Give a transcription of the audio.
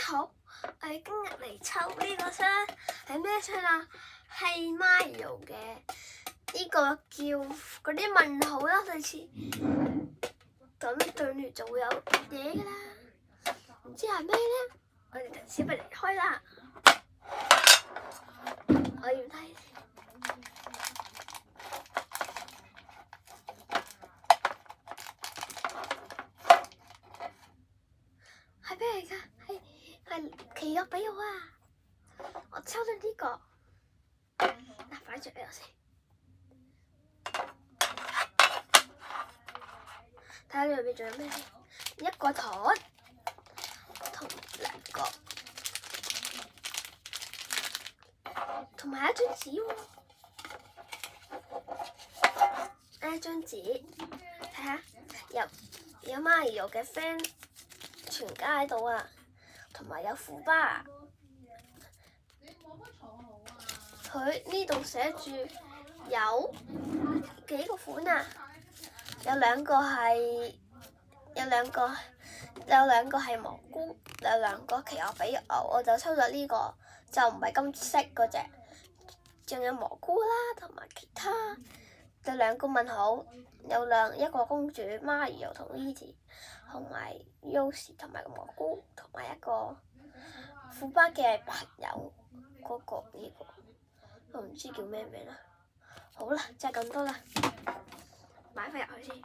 好，我哋今日嚟抽呢個箱係咩箱啊？係 Mario 嘅呢個叫嗰啲問號啦，類似咁對住就會有嘢㗎啦。唔知係咩咧？我哋等小明離開啦。我要睇先。係咩嚟㗎？係奇樂比我啊！我抽到呢個，嗱擺住呢度先。睇下呢裏邊仲有咩先？一個糖同兩個，同埋一張紙喎。一張紙，睇下有 Mario 嘅 friend 全家喺度啊，同埋有虎巴。佢呢度寫住有幾個款啊？有兩個係蘑菇，有兩個奇樂比我，我就抽咗呢個，就唔係金色嗰隻，仲有蘑菇啦，同埋其他，有兩個問號，一個公主 Mario 同 Luigi， 同埋 Yoshi 同埋個蘑菇，同埋一個虎巴嘅朋友嗰個呢個，我唔知叫咩名啦。好啦，就係咁多啦，擺返入去先。